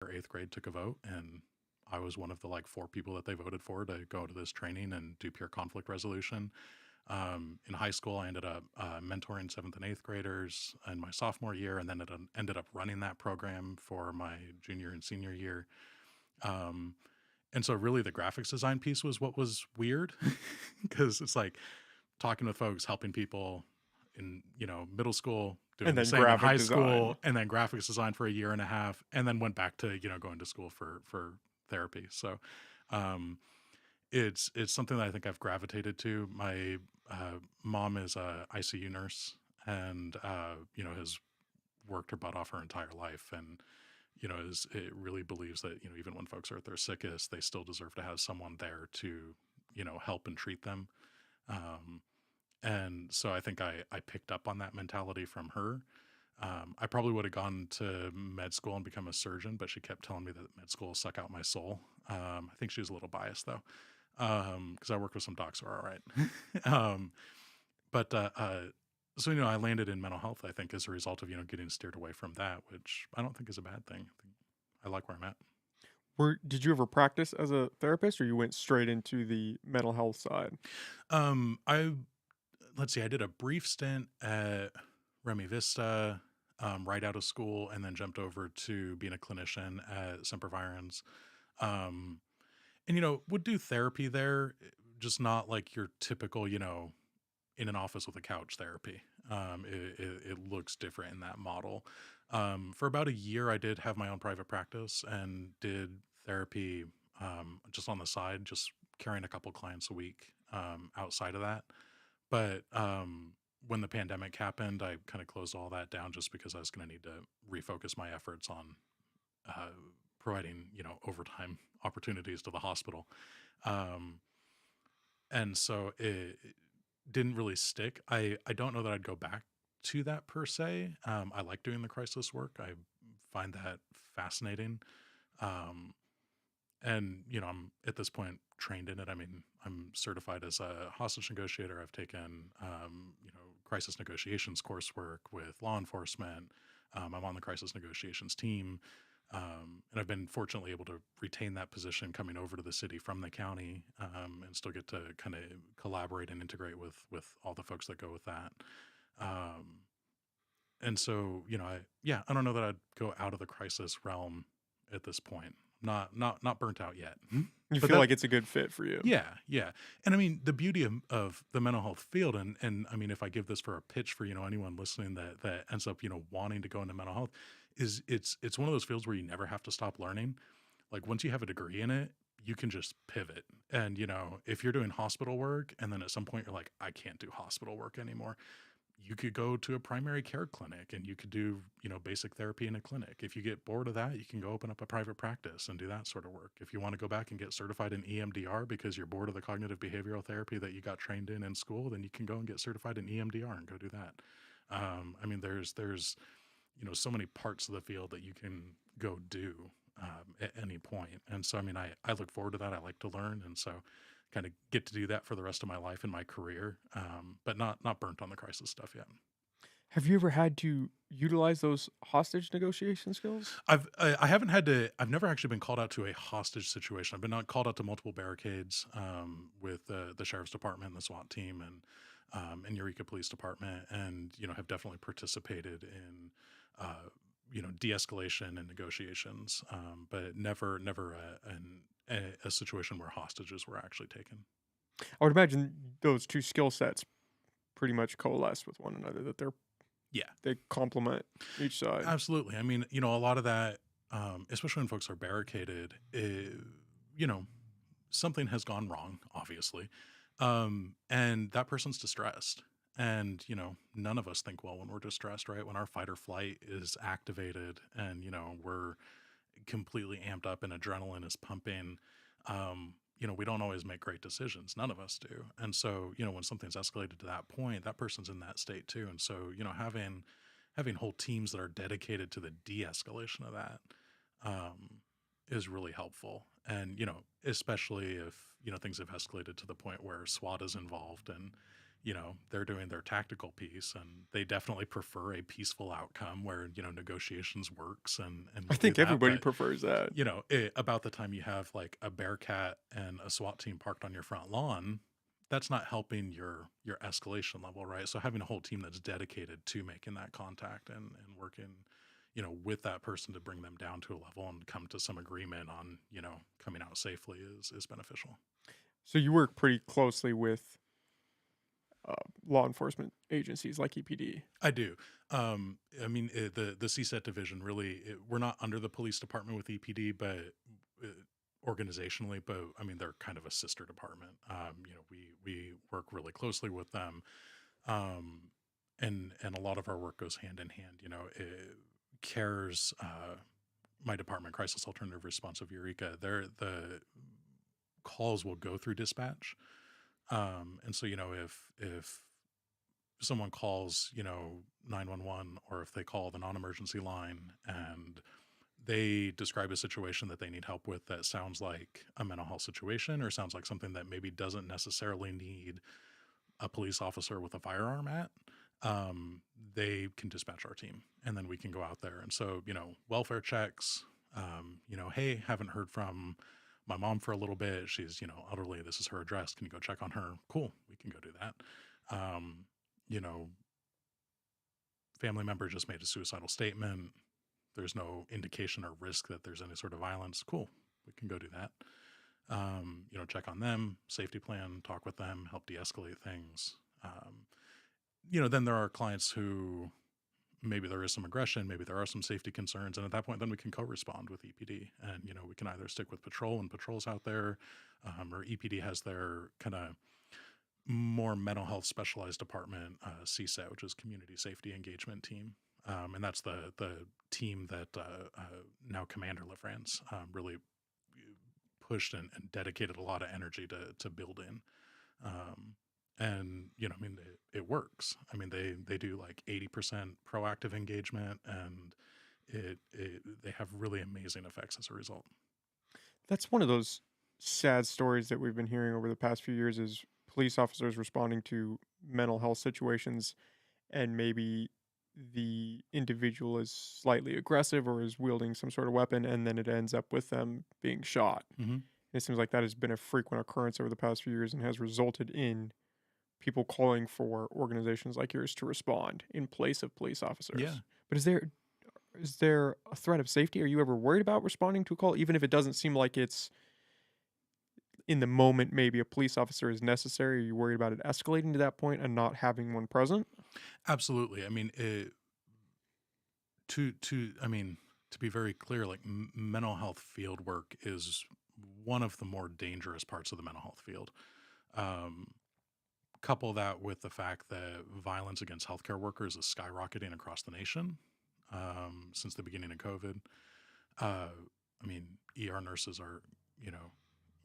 or eighth grade took a vote, and I was one of the like 4 people that they voted for to go to this training and do peer conflict resolution. In high school, I ended up mentoring seventh and eighth graders in my sophomore year, and then ended up running that program for my junior and senior year. Um, and so, really, the graphics design piece was what was weird because it's like talking with folks, helping people in middle school, doing And the then same in graphic high design. school, and then graphics design for a year and a half, and then went back to going to school for therapy. So um, it's something that I think I've gravitated to. My mom is a ICU nurse, and has worked her butt off her entire life, and is it really believes that even when folks are at their sickest, they still deserve to have someone there to help and treat them. Um, and so I think I picked up on that mentality from her. I probably would have gone to med school and become a surgeon, but she kept telling me that med school will suck out my soul. I think she was a little biased though, because I worked with some docs who are all right. But so I landed in mental health. I think as a result of getting steered away from that, which I don't think is a bad thing. I like where I'm at. Did you ever practice as a therapist, or you went straight into the mental health side? I let's see. I did a brief stint at Remy Vista right out of school, and then jumped over to being a clinician at Semper Virens. Um, and would do therapy there, just not like your typical in an office with a couch therapy. It looks different in that model. For about a year, I did have my own private practice and did therapy just on the side, just carrying a couple clients a week outside of that. But when the pandemic happened, I kind of closed all that down just because I was going to need to refocus my efforts on uh, providing, overtime opportunities to the hospital. Um, and so it didn't really stick. I don't know that I'd go back to that per se. I like doing the crisis work. I find that fascinating. Um, and I'm at this point trained in it. I mean, I'm certified as a hostage negotiator. I've taken crisis negotiations coursework with law enforcement. I'm on the crisis negotiations team. And I've been fortunately able to retain that position coming over to the city from the county, and still get to kind of collaborate and integrate with all the folks that go with that. Um, and so, I don't know that I'd go out of the crisis realm at this point. Not burnt out yet. You But feel that like it's a good fit for you. yeah, yeah. And I mean, the beauty of the mental health field, and I mean, if I give this for a pitch for anyone listening that ends up wanting to go into mental health, is it's one of those fields where you never have to stop learning. Like once you have a degree in it, you can just pivot. And if you're doing hospital work, and then at some point you're like, I can't do hospital work anymore, you could go to a primary care clinic and you could do, basic therapy in a clinic. If you get bored of that, you can go open up a private practice and do that sort of work. If you want to go back and get certified in EMDR because you're bored of the cognitive behavioral therapy that you got trained in school, then you can go and get certified in EMDR and go do that. I mean, there's so many parts of the field that you can go do at any point. And so, I mean, I look forward to that. I like to learn. And so kind of get to do that for the rest of my life and my career, but not burnt on the crisis stuff yet. Have you ever had to utilize those hostage negotiation skills? I haven't had to. I've never actually been called out to a hostage situation. I've been called out to multiple barricades with the sheriff's department, and the SWAT team, and Eureka Police Department, and have definitely participated in de-escalation and negotiations, but never a situation where hostages were actually taken. I would imagine those two skill sets pretty much coalesce with one another, that Yeah, they complement each side. absolutely. I mean, a lot of that, especially when folks are barricaded, something has gone wrong, obviously, and that person's distressed. And none of us think well when we're distressed, right? When our fight or flight is activated, and we're completely amped up and adrenaline is pumping. We don't always make great decisions. None of us do. And so, when something's escalated to that point, that person's in that state too. And so, having whole teams that are dedicated to the de-escalation of that is really helpful. And, especially if, things have escalated to the point where SWAT is involved, and, they're doing their tactical piece, and they definitely prefer a peaceful outcome where, negotiations works, and I we do think that. everybody But, prefers that. about the time you have like a bearcat and a SWAT team parked on your front lawn, that's not helping your escalation level, right? So having a whole team that's dedicated to making that contact and working, with that person to bring them down to a level and come to some agreement on, coming out safely is beneficial. So you work pretty closely with uh, law enforcement agencies like EPD. I do. I mean, the CSET division really, we're not under the police department with EPD, but uh, organizationally, but I mean, they're kind of a sister department. We work really closely with them, um, and a lot of our work goes hand in hand. CARES, my department, Crisis Alternative Response of Eureka, the calls will go through dispatch, and so if someone calls, 911, or if they call the non-emergency line and they describe a situation that they need help with that sounds like a mental health situation or sounds like something that maybe doesn't necessarily need a police officer with a firearm at, um, they can dispatch our team and then we can go out there. And so, welfare checks, hey, haven't heard from my mom for a little bit. She's, elderly. This is her address. Can you go check on her? Cool. We can go do that. Um, you know, family member just made a suicidal statement. There's no indication or risk that there's any sort of violence. Cool. We can go do that. Check on them, safety plan, talk with them, help de-escalate things. Then there are clients who maybe there is some aggression, maybe there are some safety concerns, and at that point, then we can co-respond with EPD, and we can either stick with patrol and patrols out there, or EPD has their kind of more mental health specialized department, CSET, which is Community Safety Engagement Team, and that's the team that now Commander LaFrance really pushed and dedicated a lot of energy to build in. Um, and I mean, it works. I mean, they do like 80% proactive engagement, and they have really amazing effects as a result. That's one of those sad stories that we've been hearing over the past few years is police officers responding to mental health situations and maybe the individual is slightly aggressive or is wielding some sort of weapon and then it ends up with them being shot. Hmm. It seems like that has been a frequent occurrence over the past few years and has resulted in people calling for organizations like yours to respond in place of police Yeah. officers. But is there a threat of safety? Are you ever worried about responding to a call even if it doesn't seem like it's in the moment maybe a police officer is necessary? Are you worried about it escalating to that point and not having one present? Absolutely. I mean, I mean, to be very clear, like mental health field work is one of the more dangerous parts of the mental health field. Um, Couple that with the fact that violence against healthcare workers is skyrocketing across the nation, since the beginning of COVID. Uh, I mean, ER nurses are, you know,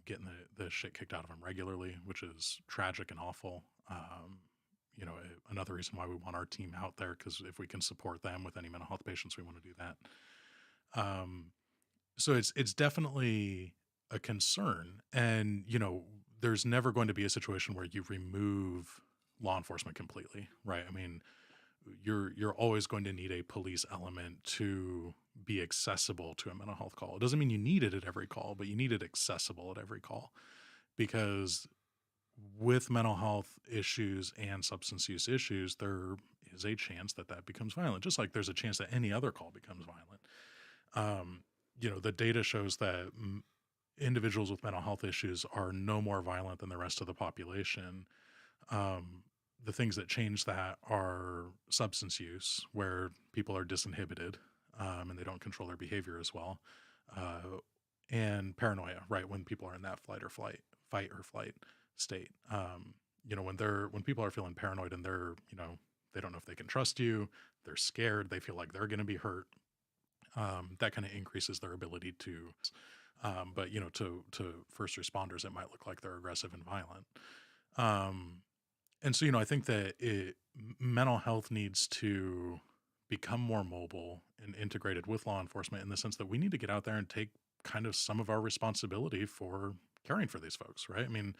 getting the shit kicked out of them regularly, which is tragic and awful. Another reason why we want our team out there, because if we can support them with any mental health patients, we want to do that. Um, so it's definitely a concern, and there's never going to be a situation where you remove law enforcement completely, right? I mean, you're always going to need a police element to be accessible to a mental health call. It doesn't mean you need it at every call, but you need it accessible at every call, because with mental health issues and substance use issues, there is a chance that that becomes violent, just like there's a chance that any other call becomes violent. The data shows that individuals with mental health issues are no more violent than the rest of the population. Um, the things that change that are substance use, where people are disinhibited, and they don't control their behavior as well, uh, and paranoia, right? When people are in that fight or flight state. When people are feeling paranoid and they don't know if they can trust you, they're scared, they feel like they're going to be hurt. That kind of increases their ability to. But to first responders, it might look like they're aggressive and violent. Um, and so I think that mental health needs to become more mobile and integrated with law enforcement, in the sense that we need to get out there and take kind of some of our responsibility for caring for these folks, right? I mean,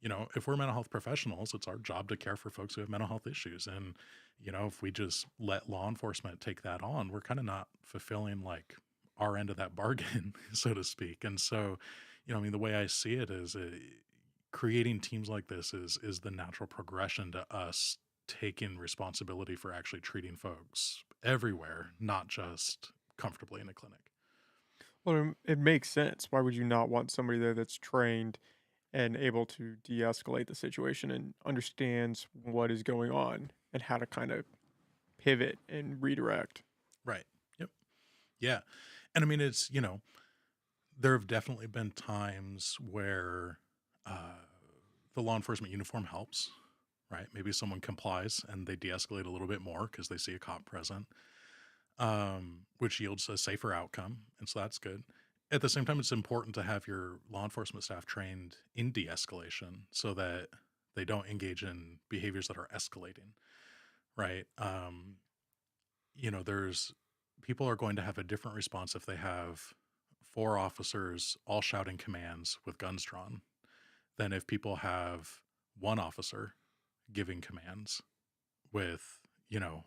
if we're mental health professionals, it's our job to care for folks who have mental health issues. And, if we just let law enforcement take that on, we're kind of not fulfilling like our end of that bargain, so to speak. And so, I mean, the way I see it is creating teams like this is the natural progression to us taking responsibility for actually treating folks everywhere, not just comfortably in a clinic. Well, it makes sense. Why would you not want somebody there that's trained and able to de-escalate the situation and understands what is going on and how to kind of pivot and redirect? Right. Yep. Yeah. And I mean, there have definitely been times where uh, the law enforcement uniform helps, right? Maybe someone complies and they de escalate a little bit more because they see a cop present, which yields a safer outcome. And so that's good. At the same time, it's important to have your law enforcement staff trained in de escalation so that they don't engage in behaviors that are escalating, right? There's people are going to have a different response if they have four officers all shouting commands with guns drawn than if people have one officer giving commands with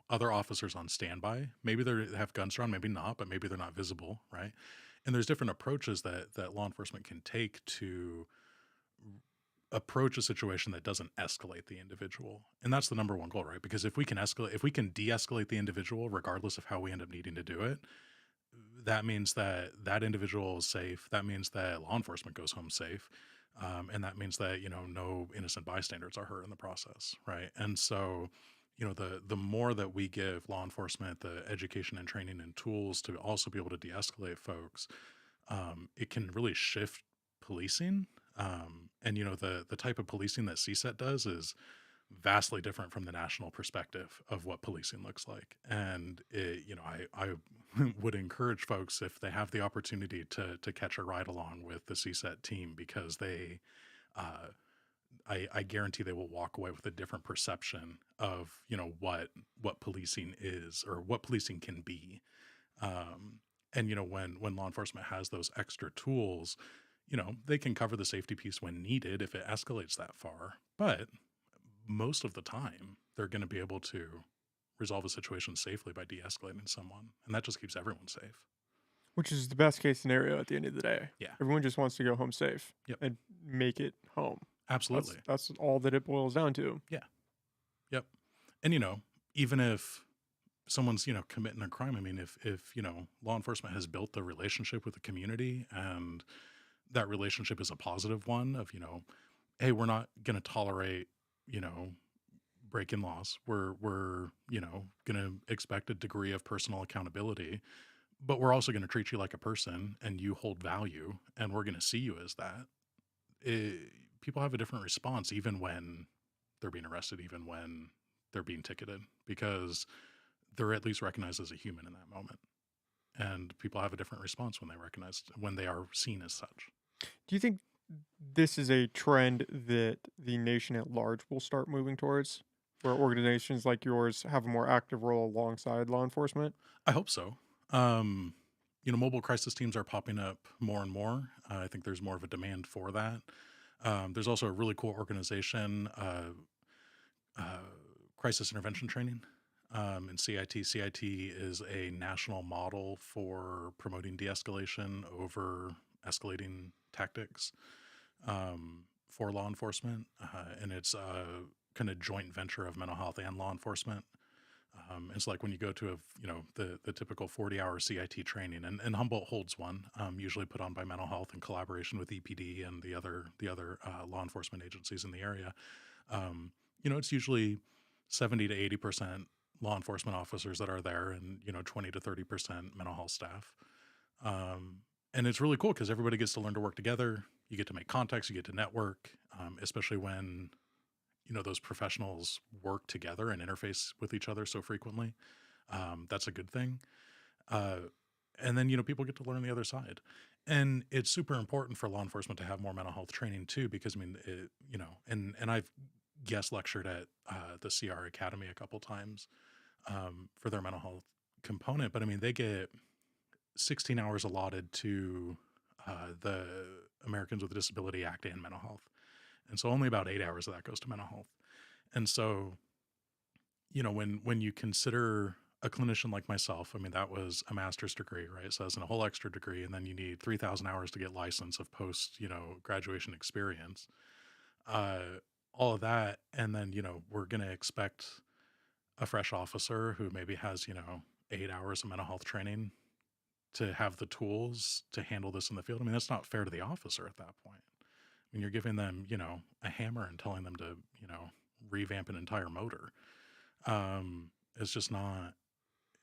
other officers on standby. Maybe they have guns drawn, maybe not, but maybe they're not visible, right? And there's different approaches that law enforcement can take to approach a situation that doesn't escalate the individual. And that's the number one goal, right? Because if we can de-escalate the individual regardless of how we end up needing to do it, that means that that individual is safe. That means that law enforcement goes home safe. And that means that, no innocent bystanders are hurt in the process, right? And so, the more that we give law enforcement the education and training and tools to also be able to de-escalate folks, it can really shift policing. And the type of policing that CSET does is vastly different from the national perspective of what policing looks like. And I would encourage folks if they have the opportunity to catch a ride along with the CSET team because uh, I guarantee they will walk away with a different perception of what policing is or what policing can be. And when law enforcement has those extra tools, they can cover the safety piece when needed if it escalates that far. But most of the time, they're going to be able to resolve a situation safely by de-escalating someone, and that just keeps everyone safe. Which is the best case scenario at the end of the day. Yeah. Everyone just wants to go home safe Yep. and make it home. Absolutely. That's all that it boils down to. Yeah. Yep. And even if someone's committing a crime, I mean, if law enforcement has built the relationship with the community and that relationship is a positive one of hey, we're not going to tolerate you know breaking laws. We're going to expect a degree of personal accountability, but we're also going to treat you like a person and you hold value, and we're going to see you as that. People have a different response even when they're being arrested, even when they're being ticketed, because they're at least recognized as a human in that moment. And people have a different response when they are seen as such. Do you think this is a trend that the nation at large will start moving towards, where organizations like yours have a more active role alongside law enforcement? I hope so. Um, Mobile crisis teams are popping up more and more. I think there's more of a demand for that. There's also a really cool organization, uh, crisis intervention training, and CIT. CIT is a national model for promoting de-escalation over escalating tactics for law enforcement, and it's a kind of joint venture of mental health and law enforcement. It's like when you go to the typical 40-hour CIT training, and Humboldt holds one, usually put on by mental health in collaboration with EPD and the other law enforcement agencies in the area. It's usually 70 to 80% law enforcement officers that are there, and 20 to 30% mental health staff. And it's really cool because everybody gets to learn to work together. You get to make contacts, you get to network, especially when those professionals work together and interface with each other so frequently. That's a good thing. Uh, and then people get to learn the other side, and it's super important for law enforcement to have more mental health training too, because I mean, and I've guest lectured at the CR Academy a couple times for their mental health component, but I mean, they get 16 hours allotted to the Americans with Disability Act and mental health. And so only about 8 hours of that goes to mental health. And so, when you consider a clinician like myself, I mean, that was a master's degree, right? So that's a whole extra degree. And then you need 3,000 hours to get license of post, graduation experience, uh, all of that. And then, we're going to expect a fresh officer who maybe has, 8 hours of mental health training to have the tools to handle this in the field. I mean, that's not fair to the officer at that point. I mean, you're giving them, a hammer and telling them to, revamp an entire motor. It's just not,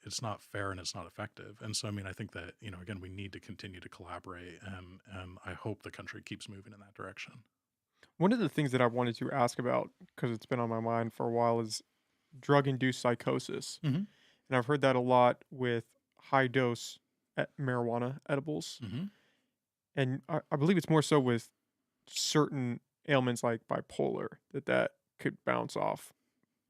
it's not fair and it's not effective. And so, I mean, I think that, again, we need to continue to collaborate, and I hope the country keeps moving in that direction. One of the things that I wanted to ask about, because it's been on my mind for a while, is drug-induced psychosis. Hmm. And I've heard that a lot with high dose marijuana edibles. Hmm. And I believe it's more so with certain ailments like bipolar that could bounce off.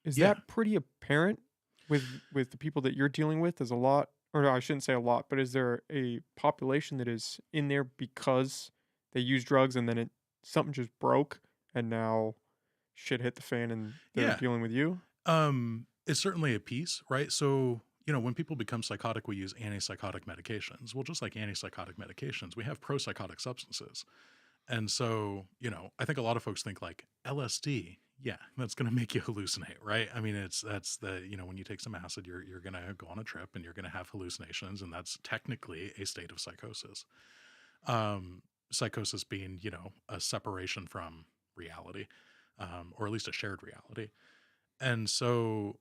Is Yeah. that pretty apparent with the people that you're dealing with? There's a lot, or no, I shouldn't say a lot, but is there a population that is in there because they use drugs and then something just broke and now shit hit the fan and they're Yeah. dealing with you? It's certainly a piece, right? So, when people become psychotic, we use antipsychotic medications. Well, just like antipsychotic medications, we have pro-psychotic substances. And so, I think a lot of folks think like LSD, yeah, that's going to make you hallucinate, right? I mean, that's the, when you take some acid, you're going to go on a trip and you're going to have hallucinations, and that's technically a state of psychosis. Psychosis being, a separation from reality, or at least a shared reality. And so,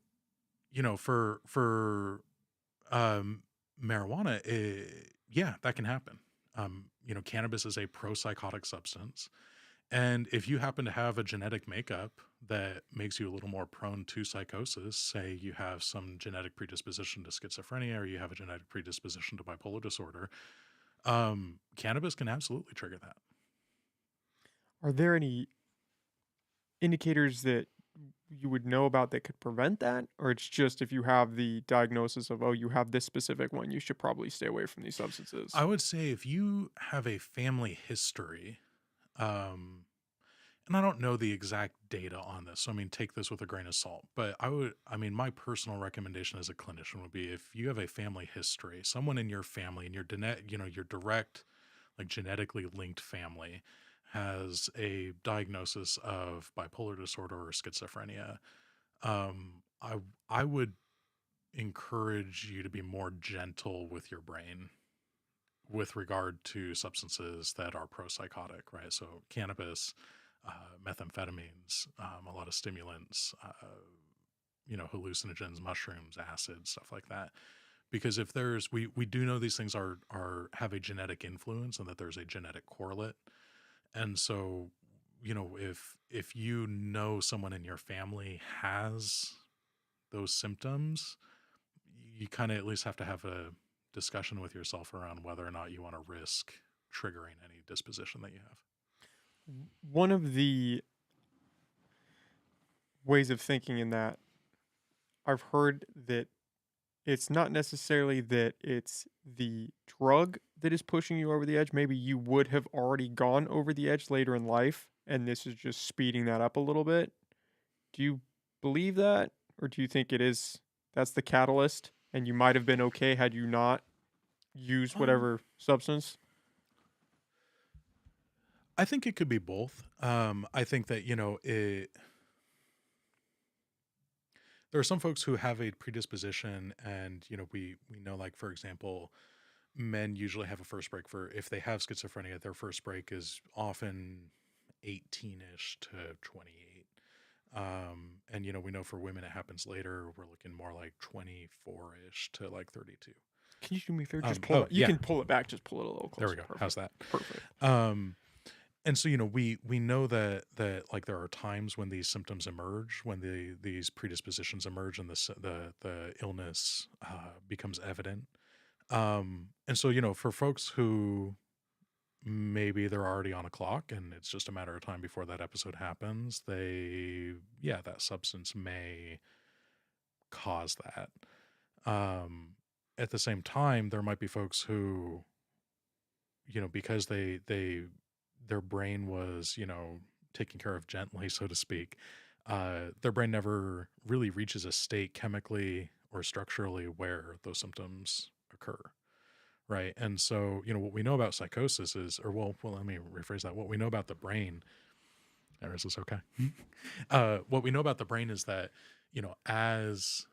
for um, marijuana, yeah, that can happen. Cannabis is a pro-psychotic substance, and if you happen to have a genetic makeup that makes you a little more prone to psychosis, say you have some genetic predisposition to schizophrenia or you have a genetic predisposition to bipolar disorder, cannabis can absolutely trigger that. Are there any indicators that you would know about that could prevent that? Or it's just if you have the diagnosis of, oh, you have this specific one, you should probably stay away from these substances? I would say if you have a family history, um, and I don't know the exact data on this, so I mean, take this with a grain of salt. But I mean, my personal recommendation as a clinician would be if you have a family history, someone in your family, and your direct, like genetically linked family, has a diagnosis of bipolar disorder or schizophrenia. I would encourage you to be more gentle with your brain with regard to substances that are pro-psychotic, right? So cannabis, methamphetamines, a lot of stimulants, hallucinogens, mushrooms, acids, stuff like that. Because if we do know these things are have a genetic influence and that there's a genetic correlate. And so, if you know someone in your family has those symptoms, you kind of at least have to have a discussion with yourself around whether or not you want to risk triggering any disposition that you have. One of the ways of thinking in that I've heard that it's not necessarily that it's the drug that is pushing you over the edge. Maybe you would have already gone over the edge later in life, and this is just speeding that up a little bit. Do you believe that? Or do you think that's the catalyst and you might have been okay had you not used Um, whatever substance? I think it could be both. I think that there are some folks who have a predisposition, and we know, like, for example, men usually have a first break for if they have schizophrenia. Their first break is often 18ish to 28. And we know for women it happens later. We're looking more like 24ish to like 32. Can you do me a favor? Just pull Oh it. You yeah, can pull it back. Just pull it a little there we closer. go. How's Perfect. that? Perfect. Um, and so we know that like there are times when these symptoms emerge, when these predispositions emerge, and the illness becomes evident. And so for folks who maybe they're already on a clock and it's just a matter of time before that episode happens, that substance may cause that. Um, at the same time, there might be folks who, because their brain was, taken care of gently, so to speak, their brain never really reaches a state chemically or structurally where those symptoms occur. Right. And so, what we know about psychosis is, or let me rephrase that. What we know about the brain, or is this okay? What we know about the brain is that, as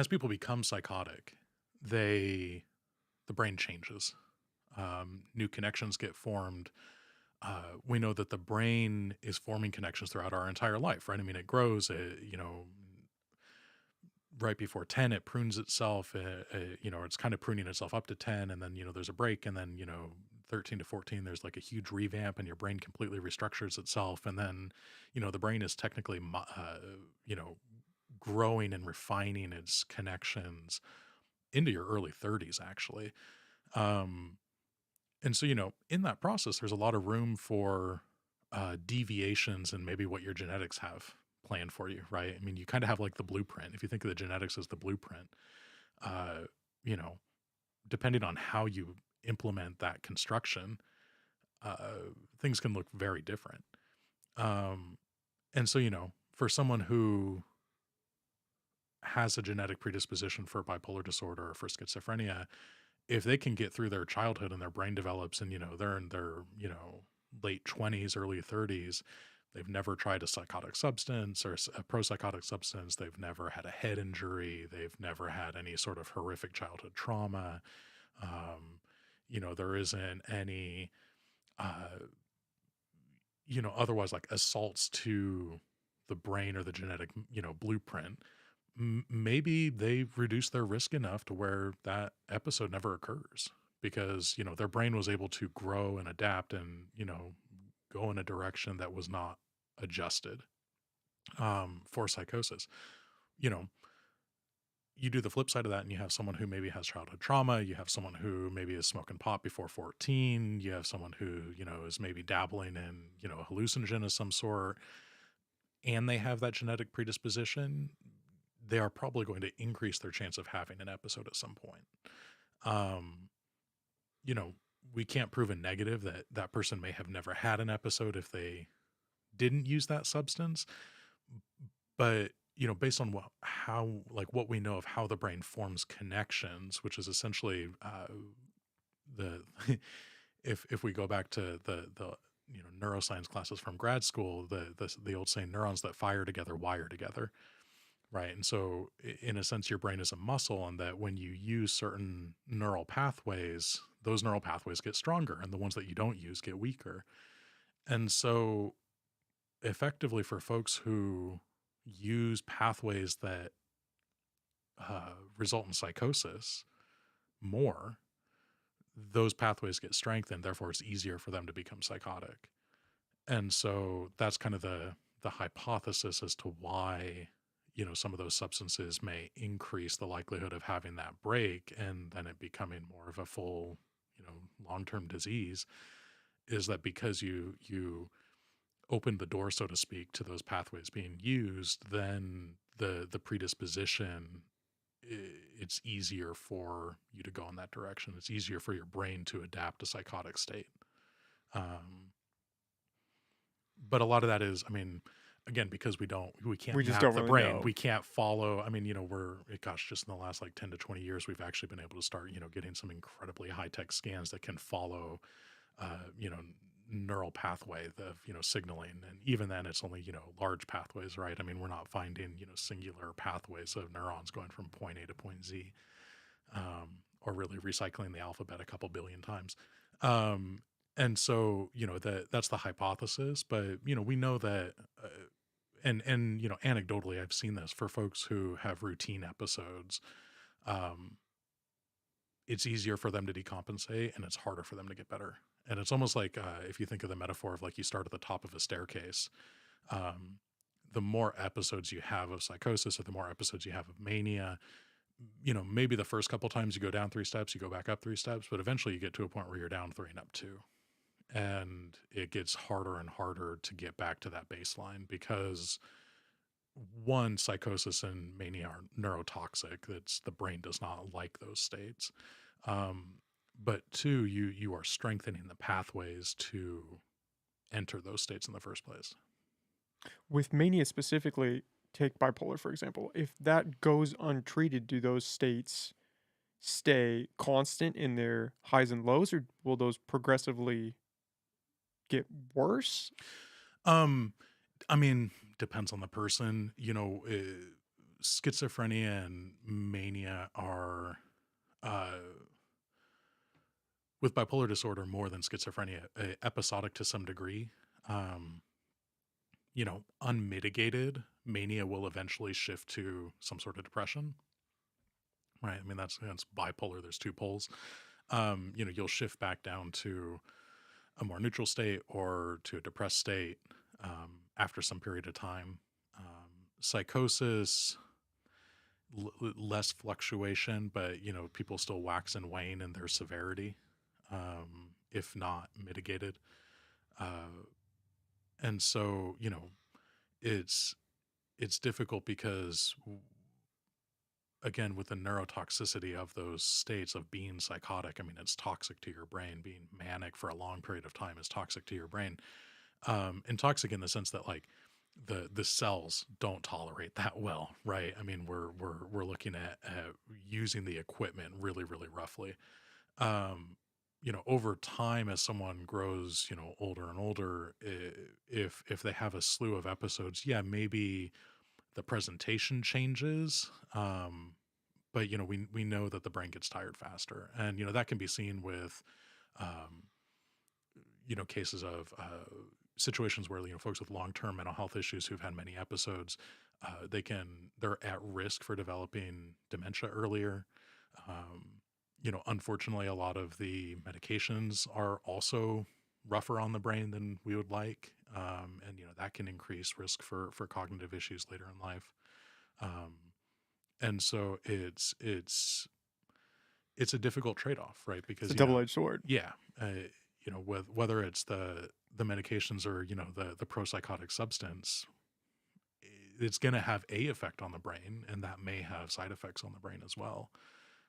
people become psychotic, they the brain changes. New connections get formed. We know that the brain is forming connections throughout our entire life, right? I mean, it grows. Right before 10, it prunes itself. It's kind of pruning itself up to 10, and then there's a break, and then 13 to 14, there's like a huge revamp, and your brain completely restructures itself, and then the brain is technically you know growing and refining its connections into your early 30s, actually. Um, and so, in that process, there's a lot of room for deviations and maybe what your genetics have planned for you, right? I mean, you kind of have like the blueprint. If you think of the genetics as the blueprint, uh, you know, depending on how you implement that construction, things can look very different. Um, and so, for someone who has a genetic predisposition for bipolar disorder or for schizophrenia, if they can get through their childhood and their brain develops and they're in their late 20s early 30s, they've never tried a psychotic substance or a pro-psychotic substance, they've never had a head injury, they've never had any sort of horrific childhood trauma, um, there isn't any uh, otherwise like assaults to the brain or the genetic blueprint. Maybe they've reduced their risk enough to where that episode never occurs because their brain was able to grow and adapt and go in a direction that was not adjusted for psychosis. you know you do the flip side of that and you have someone who maybe has childhood trauma, you have someone who maybe is smoking pot before 14, you have someone who is maybe dabbling in a hallucinogen of some sort, and they have that genetic predisposition, they are probably going to increase their chance of having an episode at some point. Um, you know, we can't prove a negative that that person may have never had an episode if they didn't use that substance, but based on what we know of how the brain forms connections, which is essentially the if we go back to the neuroscience classes from grad school, the old saying, neurons that fire together wire together. Right. And so, in a sense, your brain is a muscle, and that when you use certain neural pathways, those neural pathways get stronger, and the ones that you don't use get weaker. And so, effectively, for folks who use pathways that result in psychosis more, those pathways get strengthened. Therefore, it's easier for them to become psychotic. And so, that's kind of the hypothesis as to why some of those substances may increase the likelihood of having that break and then it becoming more of a full long-term disease, is that because you open the door, so to speak, to those pathways being used, then the predisposition, it's easier for you to go in that direction. It's easier for your brain to adapt to psychotic state. um but a lot of that is, I mean, again, because we can't We just map don't the really brain, know. we can't follow. I mean, gosh, just in the last like 10 to 20 years, we've actually been able to start getting some incredibly high-tech scans that can follow uh you know neural pathway of signaling, and even then it's only large pathways, right? I mean, we're not finding singular pathways of neurons going from point A to point Z, or really recycling the alphabet a couple billion times. Um, and so, that's the hypothesis, but we know that, and anecdotally, I've seen this for folks who have routine episodes. Um, it's easier for them to decompensate, and it's harder for them to get better. And it's almost like, if you think of the metaphor of like you start at the top of a staircase, um, the more episodes you have of psychosis or the more episodes you have of mania, maybe the first couple times you go down 3 steps, you go back up 3 steps, but eventually you get to a point where you're down three and up two. And it gets harder and harder to get back to that baseline because, one, psychosis and mania are neurotoxic. That's, the brain does not like those states. Um, but two, you are strengthening the pathways to enter those states in the first place. With mania specifically, take bipolar for example. If that goes untreated, do those states stay constant in their highs and lows, or will those progressively get worse? Um, I mean, depends on the person. Schizophrenia and mania are, uh, with bipolar disorder more than schizophrenia, episodic to some degree. Um, Unmitigated mania will eventually shift to some sort of depression, right? I mean, that's bipolar. There's two poles. You'll shift back down to a more neutral state or to a depressed state after some period of time. Psychosis, less fluctuation, but people still wax and wane in their severity, if not mitigated. Uh, and so it's it's difficult because again, with the neurotoxicity of those states of being psychotic, I mean, it's toxic to your brain. Being manic for a long period of time is toxic to your brain. And toxic in the sense that like the cells don't tolerate that well, right? I mean, we're looking at using the equipment really really roughly. Um, over time as someone grows, older and older, if they have a slew of episodes, yeah, maybe the presentation changes. But we know that the brain gets tired faster, and that can be seen with um, cases of situations where folks with long-term mental health issues who've had many episodes, they're at risk for developing dementia earlier. Unfortunately, a lot of the medications are also rougher on the brain than we would like, and that can increase risk for cognitive issues later in life. um, and so it's a difficult trade-off, right? It's a Because double-edged sword. yeah, whether it's the medications or the pro-psychotic substance, it's going to have a effect on the brain, and that may have side effects on the brain as well.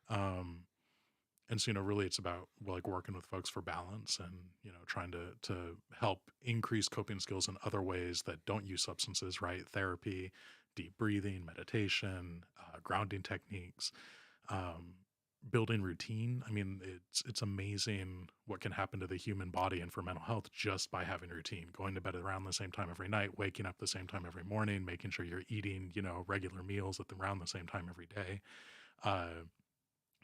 um and so really it's about like working with folks for balance, and trying to help increase coping skills in other ways that don't use substances, right? Therapy, deep breathing, meditation, grounding techniques, um, building routine. I mean, it's amazing what can happen to the human body and for mental health just by having routine, going to bed around the same time every night, waking up the same time every morning, making sure you're eating regular meals around the same time every day. uh,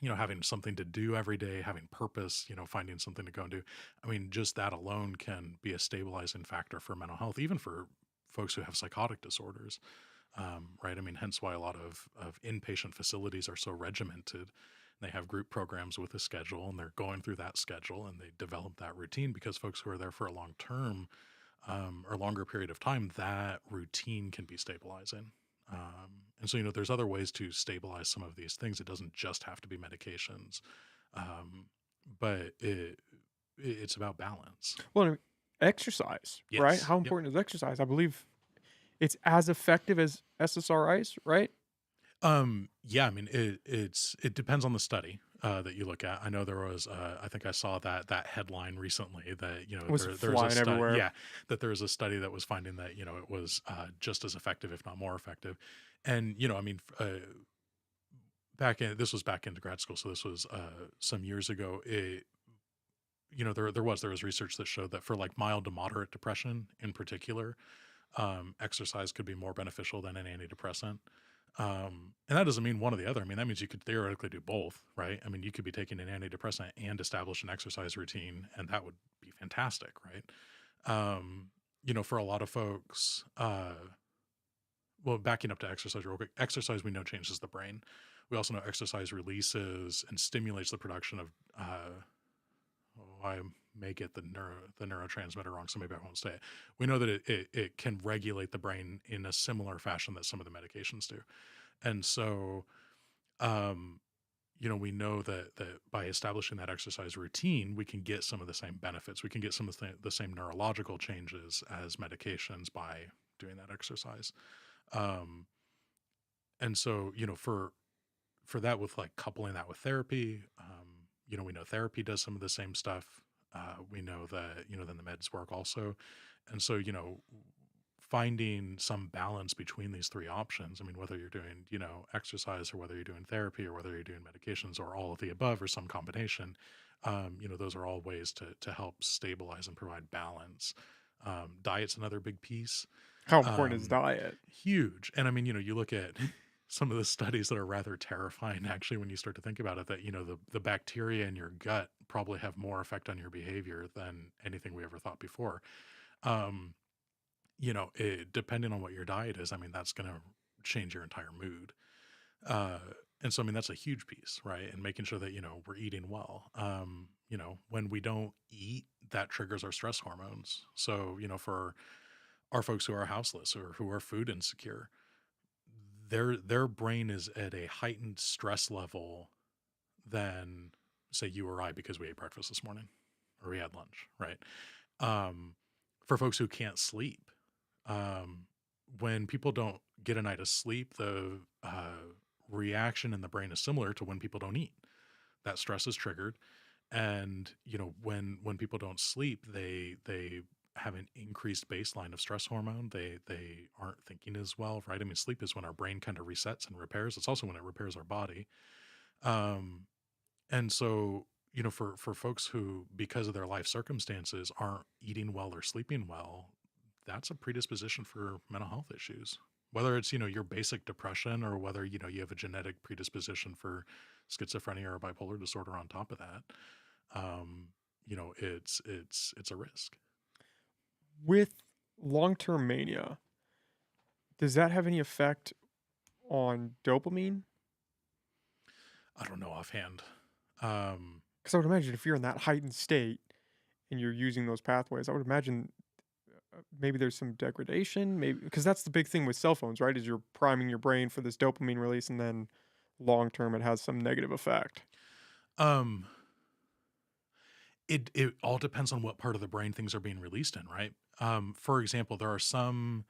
Having something to do every day, having purpose, finding something to go and do. I mean, just that alone can be a stabilizing factor for mental health, even for folks who have psychotic disorders. Right. I mean, hence why a lot of inpatient facilities are so regimented. They have group programs with a schedule, and they're going through that schedule, and they develop that routine because folks who are there for a long term, or longer period of time, that routine can be stabilizing. And so, there's other ways to stabilize some of these things. It doesn't just have to be medications, um, but it's about balance. Well, exercise, right? Yes. How Yep. important is exercise? I believe it's as effective as SSRIs, right? Yeah, I mean, it depends on the study that you look at. I know there was, I think I saw that headline recently that It was there's a flying study, everywhere. yeah, that there was a study that was finding that it was just as effective, if not more effective. And I mean, this was back into grad school, so this was some years ago. There was research that showed that for like mild to moderate depression in particular, exercise could be more beneficial than an antidepressant. And that doesn't mean one or the other. I mean, that means you could theoretically do both, right? I mean, you could be taking an antidepressant and establish an exercise routine, and that would be fantastic, right? For a lot of folks, well, backing up to exercise real quick, exercise we know changes the brain. We also know exercise releases and stimulates the production of, I may get the neurotransmitter wrong, so maybe I won't say it. We know that it can regulate the brain in a similar fashion that some of the medications do. And so, um, we know that by establishing that exercise routine, we can get some of the same benefits. We can get some of the same neurological changes as medications by doing that exercise. Um, and so, for that, with like coupling that with therapy, we know therapy does some of the same stuff. We know that, then the meds work also. And so, finding some balance between these three options. I mean, whether you're doing, exercise or whether you're doing therapy or whether you're doing medications or all of the above or some combination, those are all ways to help stabilize and provide balance. Diet's another big piece. How important is Um, diet? Huge. And I mean, you look at some of the studies that are rather terrifying actually when you start to think about it, that, the bacteria in your gut probably have more effect on your behavior than anything we ever thought before. Um, depending on what your diet is, I mean, that's going to change your entire mood. Uh, and so, I mean, that's a huge piece, right? And making sure that, we're eating well. When we don't eat, that triggers our stress hormones. So, for our folks who are houseless or who are food insecure, their brain is at a heightened stress level than, say, you or I, because we ate breakfast this morning or we had lunch, right? Um, for folks who can't sleep, um, when people don't get a night of sleep, the reaction in the brain is similar to when people don't eat. That stress is triggered, and when people don't sleep, they have an increased baseline of stress hormone. They aren't thinking as well, right? I mean, sleep is when our brain kind of resets and repairs. It's also when it repairs our body. Um, and so, for folks who, because of their life circumstances, aren't eating well or sleeping well, that's a predisposition for mental health issues. Whether it's, your basic depression or whether, you have a genetic predisposition for schizophrenia or bipolar disorder on top of that, it's a risk. With long-term mania, does that have any effect on dopamine? I don't know offhand. Um, Because I would imagine if you're in that heightened state and you're using those pathways, I would imagine maybe there's some degradation. Maybe because that's the big thing with cell phones, right? Is you're priming your brain for this dopamine release, and then long term it has some negative effect. um, it all depends on what part of the brain things are being released in, right? For example, there are some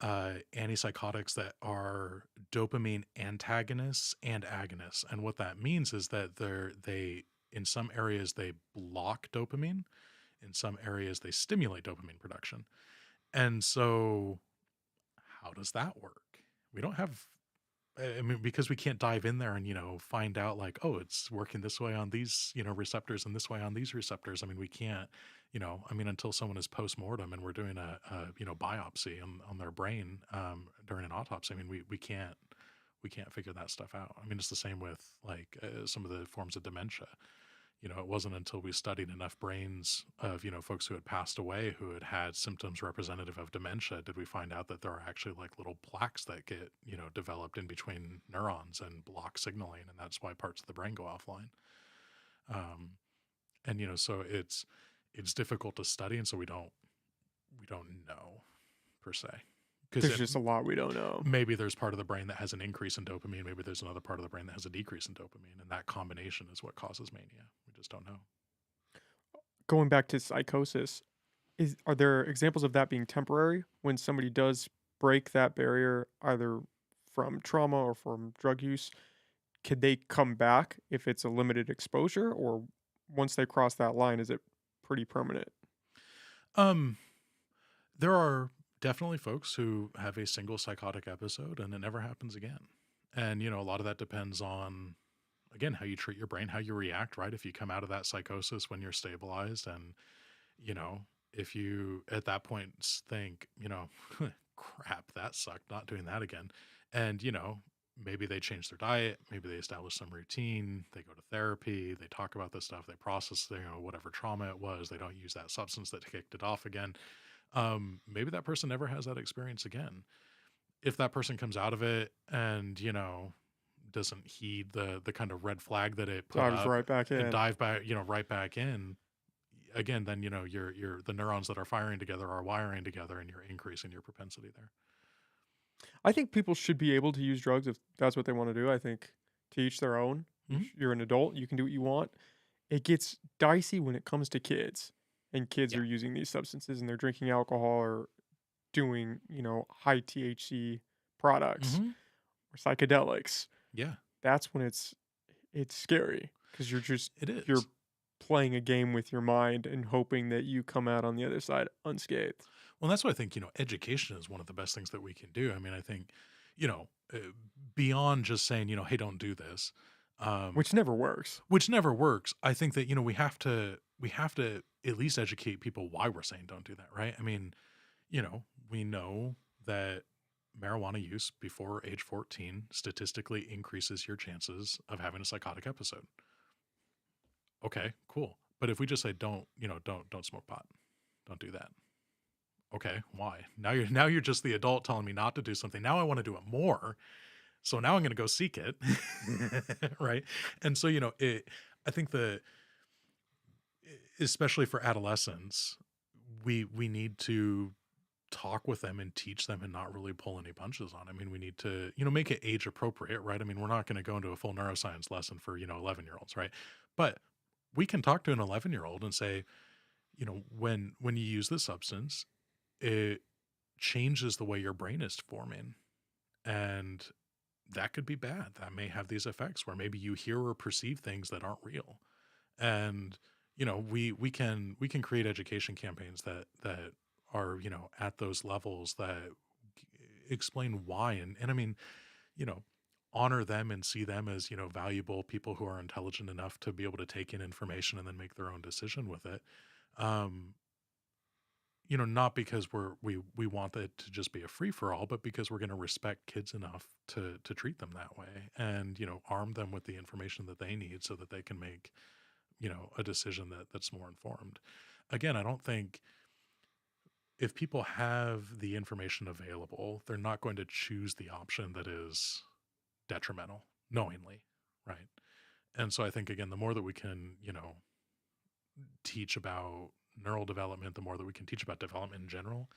antipsychotics that are dopamine antagonists and agonists, and what that means is that they in some areas they block dopamine, in some areas they stimulate dopamine production. And so, how does that work? We don't have. I mean, because we can't dive in there and find out like, oh, it's working this way on these receptors and this way on these receptors. I mean, we can't. I mean, until someone is post mortem and we're doing a biopsy on their brain during an autopsy. I mean, we can't figure that stuff out. I mean, it's the same with like some of the forms of dementia. It wasn't until we studied enough brains of, folks who had passed away who had had symptoms representative of dementia did we find out that there are actually like little plaques that get, developed in between neurons and block signaling. And that's why parts of the brain go offline. Um, and, so it's difficult to study. And so we don't know per se. Because There's just a lot we don't know. maybe there's part of the brain that has an increase in dopamine. Maybe there's another part of the brain that has a decrease in dopamine. And that combination is what causes mania. We just don't know. Going back to psychosis, are there examples of that being temporary when somebody does break that barrier either from trauma or from drug use? Could they come back if it's a limited exposure, or once they cross that line, is it pretty permanent? Um, there are definitely folks who have a single psychotic episode and it never happens again. And, a lot of that depends on, again, how you treat your brain, how you react, right? If you come out of that psychosis when you're stabilized and, you know, if you at that point think, crap, that sucked, not doing that again. And, maybe they change their diet, maybe they establish some routine, they go to therapy, they talk about this stuff, they process, whatever trauma it was, they don't use that substance that kicked it off again. Maybe that person never has that experience again. If that person comes out of it and, doesn't heed the kind of red flag that it put Dives up right back and in. dive back, right back in again, then, your the neurons that are firing together are wiring together and you're increasing your propensity there. I think people should be able to use drugs if that's what they want to do. I think to each their own. Mhm. You're an adult, you can do what you want. It gets dicey when it comes to kids, and kids Yeah. are using these substances and they're drinking alcohol or doing, high THC products Mhm. or psychedelics. Yeah, That's when it's scary because it you're is. playing a game with your mind and hoping that you come out on the other side unscathed, Well, that's why I think, education is one of the best things that we can do. I mean, I think, you know, beyond just saying, hey, don't do this, um, which never works. which never works. I think that, we have to at least educate people why we're saying don't do that, right? I mean, we know that marijuana use before age 14 statistically increases your chances of having a psychotic episode. Okay, cool. But if we just say don't smoke pot, don't do that. Okay, why? Now you're just the adult telling me not to do something. Now I want to do it more. So now I'm going to go seek it. Right? And so, I think especially for adolescents, we need to talk with them and teach them and not really pull any punches on. I mean, we need to, make it age appropriate, right? I mean, we're not going to go into a full neuroscience lesson for, 11-year-olds, right? But we can talk to an 11-year-old and say, when you use this substance, it changes the way your brain is forming. And that could be bad. That may have these effects where maybe you hear or perceive things that aren't real. And we can create education campaigns that are, at those levels that explain why. And I mean, you know, honor them and see them as, valuable people who are intelligent enough to be able to take in information and then make their own decision with it. Um, not because we want it to just be a free for all, but because we're going to respect kids enough to treat them that way and, arm them with the information that they need so that they can make, a decision that's more informed. Again, I don't think if people have the information available, they're not going to choose the option that is detrimental knowingly, right? And so I think again, the more that we can, teach about neural development, the more that we can teach about development in general,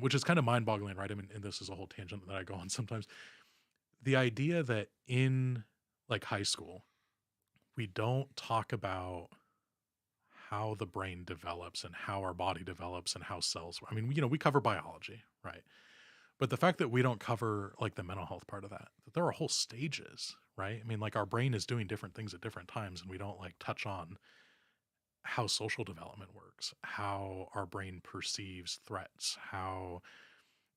which is kind of mind boggling, right? I mean, and this is a whole tangent that I go on sometimes. The idea that in like high school, we don't talk about how the brain develops and how our body develops and how cells, I mean, we cover biology, right? But the fact that we don't cover like the mental health part of that there are whole stages, right? I mean, like our brain is doing different things at different times and we don't like touch on how social development works, how our brain perceives threats, how,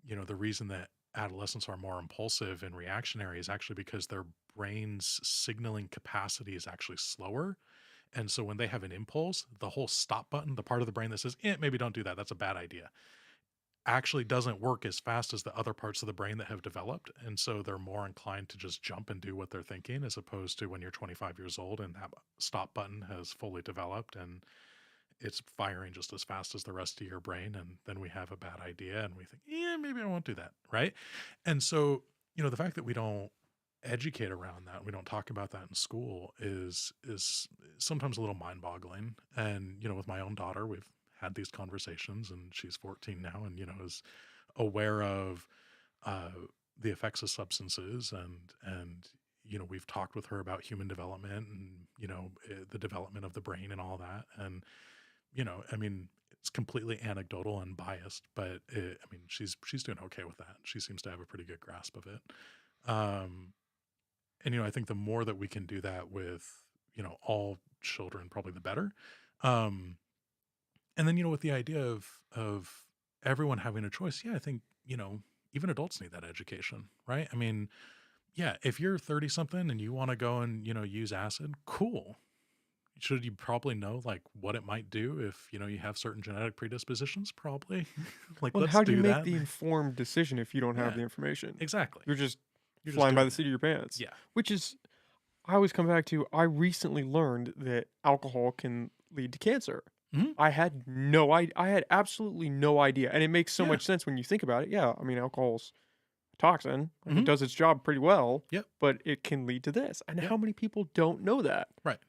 the reason that adolescents are more impulsive and reactionary is actually because their brain's signaling capacity is actually slower. And so when they have an impulse, the whole stop button, the part of the brain that says, maybe don't do that, that's a bad idea, actually doesn't work as fast as the other parts of the brain that have developed. And so they're more inclined to just jump and do what they're thinking, as opposed to when you're 25 years old and that stop button has fully developed and it's firing just as fast as the rest of your brain. And then we have a bad idea and we think, yeah, maybe I won't do that. Right. And so, the fact that we don't educate around that, we don't talk about that in school is sometimes a little mind boggling. And, with my own daughter, we've had these conversations and she's 14 now and, is aware of, uh, the effects of substances and, we've talked with her about human development and, the development of the brain and all that. And, I mean, it's completely anecdotal and biased, but I mean, she's doing okay with that. She seems to have a pretty good grasp of it. Um, and I think the more that we can do that with, all children, probably the better. Um, and then, with the idea of everyone having a choice, yeah, I think, even adults need that education, right? I mean, yeah, if you're 30 something and you want to go and, use acid, cool. Should you probably know like what it might do if, you have certain genetic predispositions? Probably. Like, Well, let's how do you do make that. the informed decision if you don't have Yeah, the information? exactly. You're just You're just flying by doing the it. seat of your pants, Yeah. which is I always come back to I recently learned that alcohol can lead to cancer. Mhm. I had absolutely no idea, and it makes so Yeah. much sense when you think about it. Yeah, I mean, alcohol's a toxin, like, it Mhm. does its job pretty well, Yep. but it can lead to this, and Yep. how many people don't know that? Right.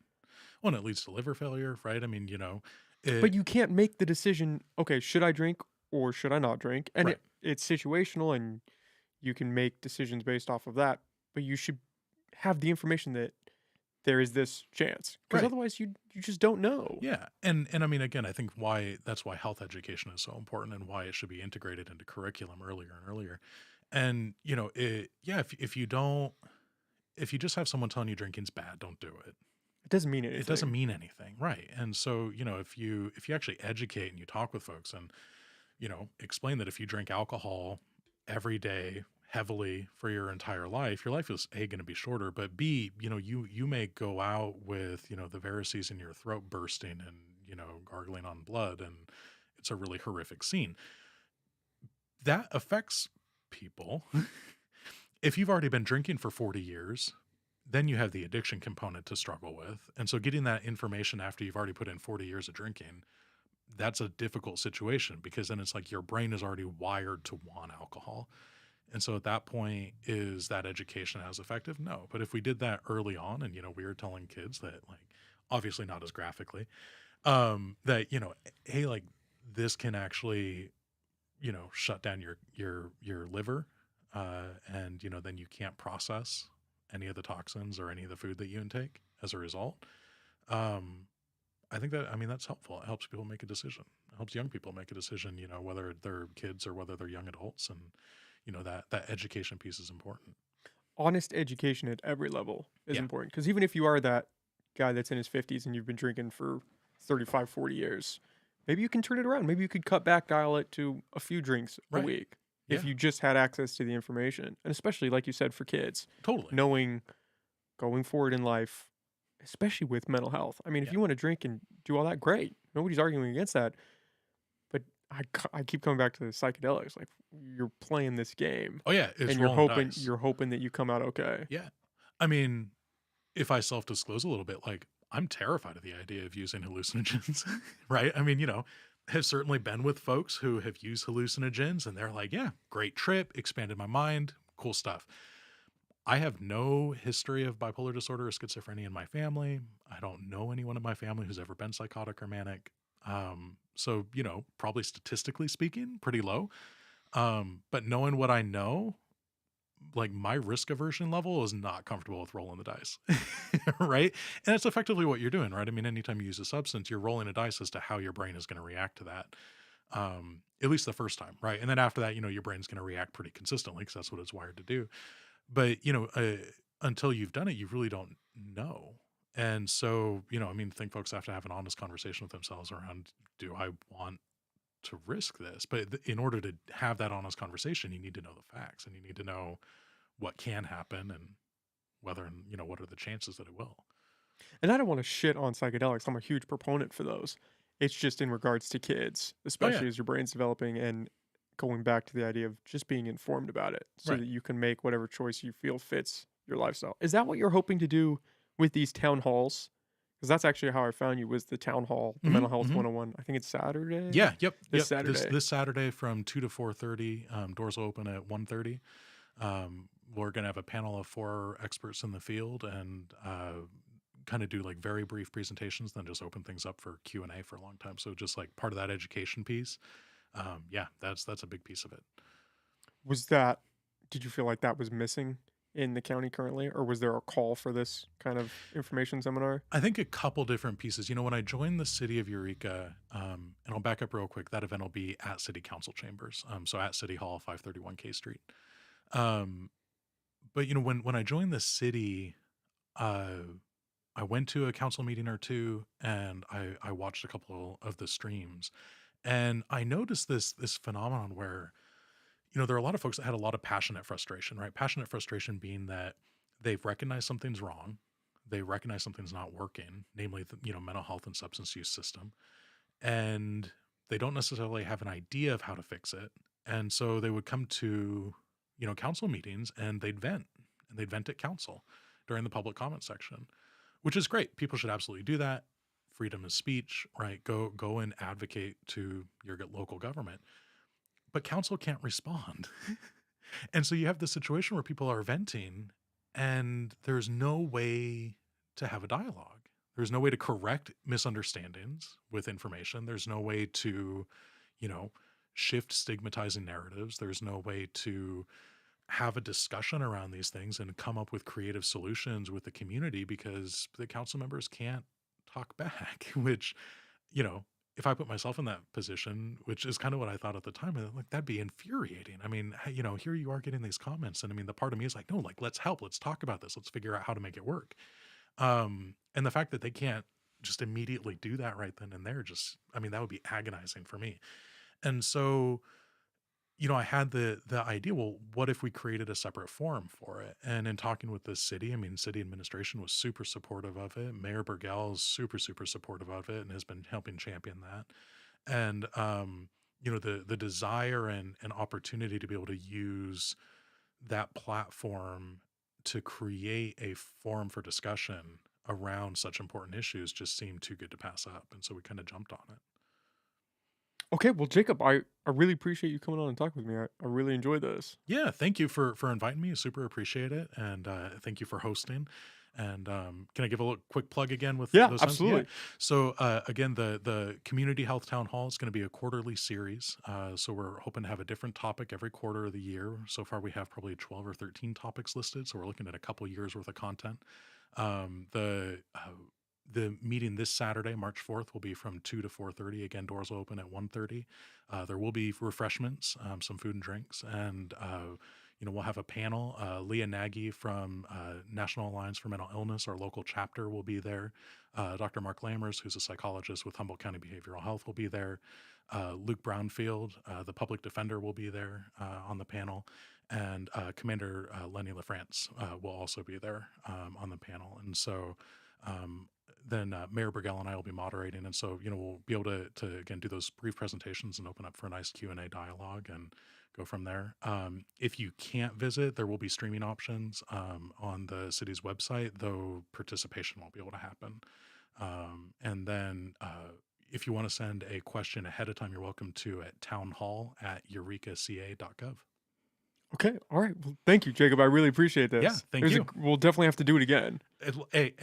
Well, and it leads to liver failure, right? I mean, But it you can't make the decision, "Okay, should I drink or should I not drink?" And right. it's situational, and you can make decisions based off of that, but you should have the information that there is this chance, because Right. otherwise you just don't know. Yeah. And I mean, again, I think that's why health education is so important and why it should be integrated into curriculum earlier and earlier. And, yeah, if you just have someone telling you drinking's bad, don't do it. It doesn't mean It doesn't anything. mean anything, right? And so, if you actually educate and you talk with folks and explain that if you drink alcohol every day heavily for your life is A, going to be shorter, but B, you may go out with, the varices in your throat bursting and, gargling on blood. And it's a really horrific scene. That affects people. If you've already been drinking for 40 years, then you have the addiction component to struggle with. And so getting that information after you've already put in 40 years of drinking, that's a difficult situation because then it's like your brain is already wired to want alcohol. And so at that point, is that education as effective? No. But if we did that early on and, we were telling kids that, like, obviously not as graphically, that, hey, like, this can actually, shut down your liver. And, then you can't process any of the toxins or any of the food that you intake as a result. Um, I think that, I mean, that's helpful. It helps people make a decision. It helps young people make a decision, whether they're kids or whether they're young adults. And, that education piece is important. Honest education at every level is Yeah. important because even if you are that guy that's in his 50s and you've been drinking for 35, 40 years, maybe you can turn it around. Maybe you could cut back, dial it to a few drinks a Right. week if Yeah. you just had access to the information. And especially, like you said, for kids, Totally. knowing going forward in life, especially with mental health. I mean, if Yeah. you want to drink and do all that, great. Nobody's arguing against that. But I keep coming back to the psychedelics. Like you're playing this game, Oh, yeah. It's and rolling the dice. you're hoping that you come out okay. Yeah. I mean, if I self disclose a little bit, like, I'm terrified of the idea of using hallucinogens, right? I mean, have certainly been with folks who have used hallucinogens and they're like, yeah, great trip, expanded my mind, cool stuff. I have no history of bipolar disorder or schizophrenia in my family. I don't know anyone in my family who's ever been psychotic or manic. So, probably statistically speaking, pretty low. But knowing what I know, like my risk aversion level is not comfortable with rolling the dice. Right. And that's effectively what you're doing, right? I mean, anytime you use a substance, you're rolling a dice as to how your brain is going to react to that. At least the first time, right? And then after that, your brain's going to react pretty consistently because that's what it's wired to do. But until you've done it, you really don't know. And so, I mean, I think folks have to have an honest conversation with themselves around, do I want to risk this? But in order to have that honest conversation, you need to know the facts and you need to know what can happen and whether, and what are the chances that it will. And I don't want to shit on psychedelics. I'm a huge proponent for those. It's just in regards to kids, Oh, yeah. especially as your brain's developing and going back to the idea of just being informed about it so Right. that you can make whatever choice you feel fits your lifestyle. Is that what you're hoping to do with these town halls? Because that's actually how I found you was the town hall, the Hmm. mental health Hmm. 101. I think it's Saturday. Yeah. Yep. This Yep. This Saturday. this Saturday from 2 to 4:30. Doors will open at 1:30. We're gonna have a panel of 4 experts in the field and kind of do like very brief presentations, then just open things up for Q&A for a long time. So just like part of that education piece. Yeah, that's a big piece of it. Was that, did you feel like that was missing in the county currently? Or was there a call for this kind of information seminar? I think a couple different pieces. When I joined the city of Eureka, and I'll back up real quick, that event will be at City Council chambers. So at City Hall, 531 K Street. Um, but when I joined the city, uh, I went to a council meeting or two, and I watched a couple of the streams, and I noticed this phenomenon where there are a lot of folks that had a lot of passionate frustration, right? Passionate frustration being that they've recognized something's wrong, they recognize something's not working, namely the mental health and substance use system, and they don't necessarily have an idea of how to fix it, and so they would come to council meetings and they'd vent at council during the public comment section, which is great. People should absolutely do that. Freedom of speech, right? Go and advocate to your local government, but council can't respond. And so you have this situation where people are venting and there's no way to have a dialogue. There's no way to correct misunderstandings with information. There's no way to, you know, shift stigmatizing narratives. There's no way to have a discussion around these things and come up with creative solutions with the community because the council members can't talk back, which, you know, if I put myself in that position, which is kind of what I thought at the time, and like that'd be infuriating. I mean, here you are getting these comments, and I mean, the part of me is like, no, like let's help, let's talk about this, let's figure out how to make it work. And the fact that they can't just immediately do that right then and there, just, I mean, that would be agonizing for me. And so, I had the idea, well, what if we created a separate forum for it? And in talking with the city, I mean, city administration was super supportive of it. Mayor Burgell is super, super supportive of it and has been helping champion that. And the desire and opportunity to be able to use that platform to create a forum for discussion around such important issues just seemed too good to pass up. And so we kind of jumped on it. Okay, well, Jacob, I really appreciate you coming on and talking with me. I really enjoyed this. Yeah, thank you for inviting me. Super appreciate it, and thank you for hosting. And can I give a little quick plug again with Yeah, those times? Yeah. absolutely. So again, the community health town hall is going to be a quarterly series. So we're hoping to have a different topic every quarter of the year. So far, we have probably 12 or 13 topics listed. So we're looking at a couple years worth of content. The meeting this Saturday, March 4th, will be from 2 to 4:30. Again, doors will open at 1:30. There will be refreshments, some food and drinks, and we'll have a panel. Leah Nagy from National Alliance for Mental Illness, our local chapter, will be there. Dr. Mark Lammers, who's a psychologist with Humboldt County Behavioral Health, will be there. Luke Brownfield, the public defender, will be there on the panel, and Commander Lenny LaFrance will also be there on the panel. And so then Mayor Burgell and I will be moderating, and so we'll be able to again do those brief presentations and open up for a nice Q and A dialogue and go from there. If you can't visit, there will be streaming options on the city's website, though participation won't be able to happen. And then if you want to send a question ahead of time, you're welcome to at townhall@eurekaca.gov. Okay, all right. Well, thank you, Jacob. I really appreciate Yeah, this. thank you. We'll definitely have to do it again. Hey,